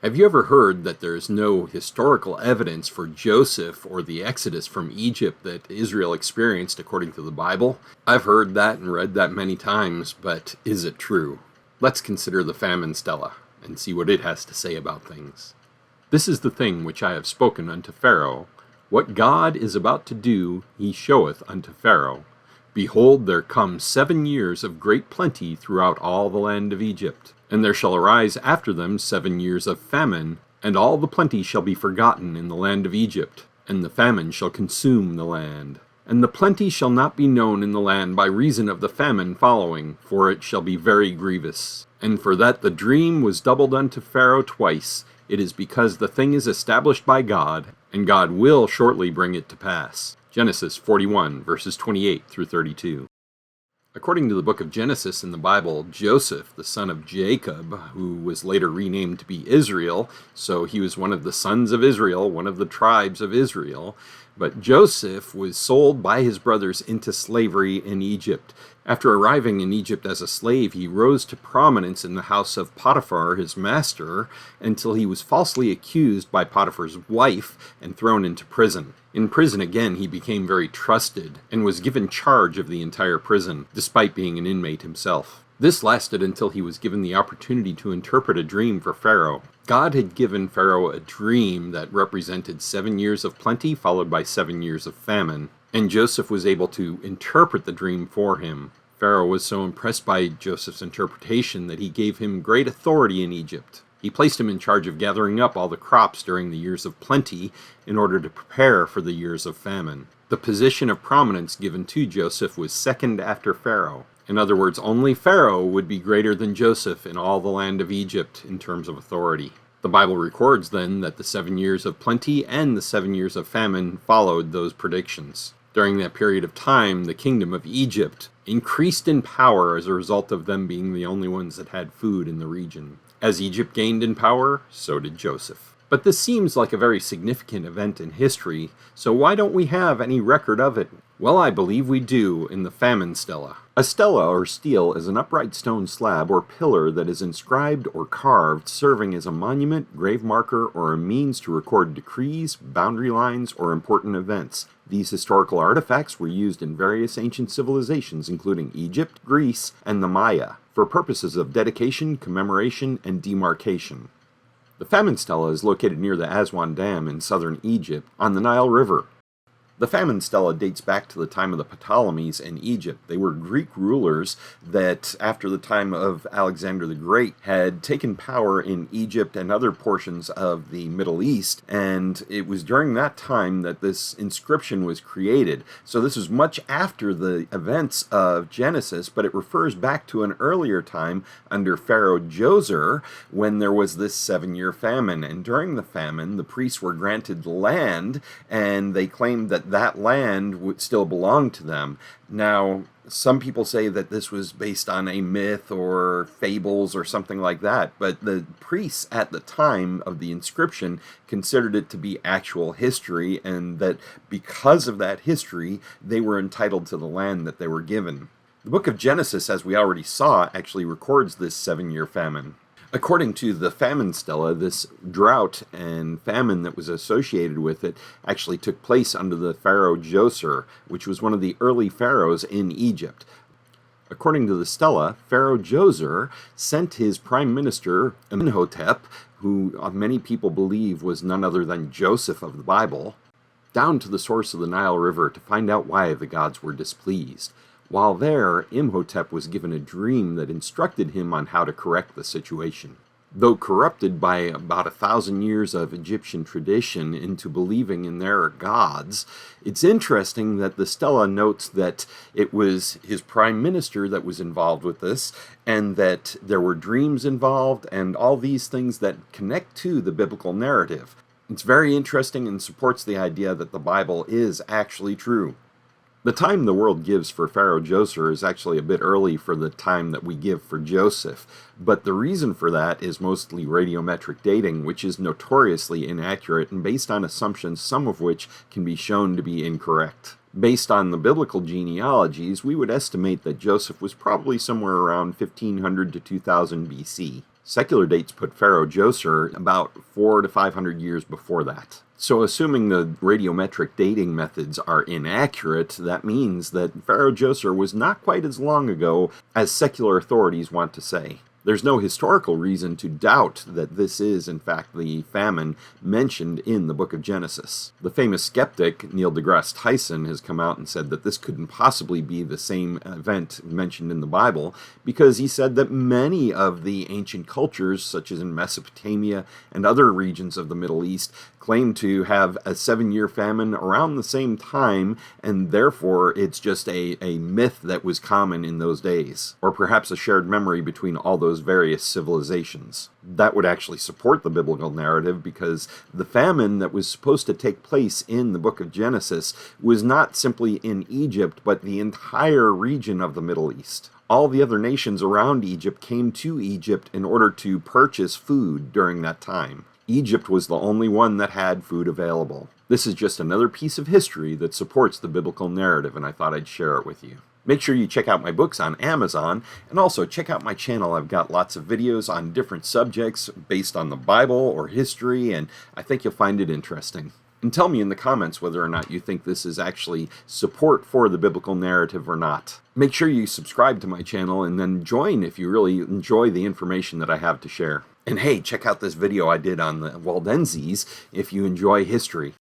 Have you ever heard that there's no historical evidence for Joseph or the Exodus from Egypt that Israel experienced according to the Bible? I've heard that and read that many times, but is it true? Let's consider the Famine Stela and see what it has to say about things. This is the thing which I have spoken unto Pharaoh. What God is about to do, he showeth unto Pharaoh. Behold, there come 7 years of great plenty throughout all the land of Egypt. And there shall arise after them 7 years of famine, and all the plenty shall be forgotten in the land of Egypt, and the famine shall consume the land. And the plenty shall not be known in the land by reason of the famine following, for it shall be very grievous. And for that the dream was doubled unto Pharaoh twice, it is because the thing is established by God, and God will shortly bring it to pass. Genesis 41, verses 28 through 32. According to the book of Genesis in the Bible, Joseph, the son of Jacob, who was later renamed to be Israel, so he was one of the sons of Israel, one of the tribes of Israel, but Joseph was sold by his brothers into slavery in Egypt. After arriving in Egypt as a slave, he rose to prominence in the house of Potiphar, his master, until he was falsely accused by Potiphar's wife and thrown into prison. In prison again, he became very trusted and was given charge of the entire prison, despite being an inmate himself. This lasted until he was given the opportunity to interpret a dream for Pharaoh. God had given Pharaoh a dream that represented 7 years of plenty followed by 7 years of famine, and Joseph was able to interpret the dream for him. Pharaoh was so impressed by Joseph's interpretation that he gave him great authority in Egypt. He placed him in charge of gathering up all the crops during the years of plenty in order to prepare for the years of famine. The position of prominence given to Joseph was second after Pharaoh. In other words, only Pharaoh would be greater than Joseph in all the land of Egypt in terms of authority. The Bible records then that the 7 years of plenty and the 7 years of famine followed those predictions. During that period of time, the kingdom of Egypt increased in power as a result of them being the only ones that had food in the region. As Egypt gained in power, so did Joseph. But this seems like a very significant event in history, so why don't we have any record of it? Well, I believe we do in the Famine Stela. A stela or stele is an upright stone slab or pillar that is inscribed or carved, serving as a monument, grave marker, or a means to record decrees, boundary lines, or important events. These historical artifacts were used in various ancient civilizations, including Egypt, Greece, and the Maya, for purposes of dedication, commemoration, and demarcation. The Famine Stela is located near the Aswan Dam in southern Egypt on the Nile River. The Famine Stela dates back to the time of the Ptolemies in Egypt. They were Greek rulers that, after the time of Alexander the Great, had taken power in Egypt and other portions of the Middle East, and it was during that time that this inscription was created. So this was much after the events of Genesis, but it refers back to an earlier time under Pharaoh Djoser, when there was this 7-year famine. And during the famine, the priests were granted land, and they claimed that that land would still belong to them. Now, some people say that this was based on a myth or fables or something like that, but the priests at the time of the inscription considered it to be actual history, and that because of that history, they were entitled to the land that they were given. The book of Genesis, as we already saw, actually records this 7-year famine. According to the Famine Stela, this drought and famine that was associated with it actually took place under the Pharaoh Djoser, which was one of the early pharaohs in Egypt. According to the Stela, Pharaoh Djoser sent his prime minister, Imhotep, who many people believe was none other than Joseph of the Bible, down to the source of the Nile River to find out why the gods were displeased. While there, Imhotep was given a dream that instructed him on how to correct the situation. Though corrupted by about 1,000 years of Egyptian tradition into believing in their gods, it's interesting that the Stela notes that it was his prime minister that was involved with this, and that there were dreams involved, and all these things that connect to the biblical narrative. It's very interesting and supports the idea that the Bible is actually true. The time the world gives for Pharaoh Djoser is actually a bit early for the time that we give for Joseph, but the reason for that is mostly radiometric dating, which is notoriously inaccurate and based on assumptions, some of which can be shown to be incorrect. Based on the biblical genealogies, we would estimate that Joseph was probably somewhere around 1500 to 2000 BC. Secular dates put Pharaoh Djoser about 400 to 500 years before that. So assuming the radiometric dating methods are inaccurate, that means that Pharaoh Djoser was not quite as long ago as secular authorities want to say. There's no historical reason to doubt that this is, in fact, the famine mentioned in the book of Genesis. The famous skeptic, Neil deGrasse Tyson, has come out and said that this couldn't possibly be the same event mentioned in the Bible, because he said that many of the ancient cultures, such as in Mesopotamia and other regions of the Middle East, claim to have a 7-year famine around the same time, and therefore it's just a myth that was common in those days, or perhaps a shared memory between all those various civilizations. That would actually support the biblical narrative, because the famine that was supposed to take place in the book of Genesis was not simply in Egypt, but the entire region of the Middle East. All the other nations around Egypt came to Egypt in order to purchase food during that time. Egypt was the only one that had food available. This is just another piece of history that supports the biblical narrative, and I thought I'd share it with you. Make sure you check out my books on Amazon, and also check out my channel. I've got lots of videos on different subjects based on the Bible or history, and I think you'll find it interesting. And tell me in the comments whether or not you think this is actually support for the biblical narrative or not. Make sure you subscribe to my channel and then join if you really enjoy the information that I have to share. And hey, check out this video I did on the Waldenses if you enjoy history.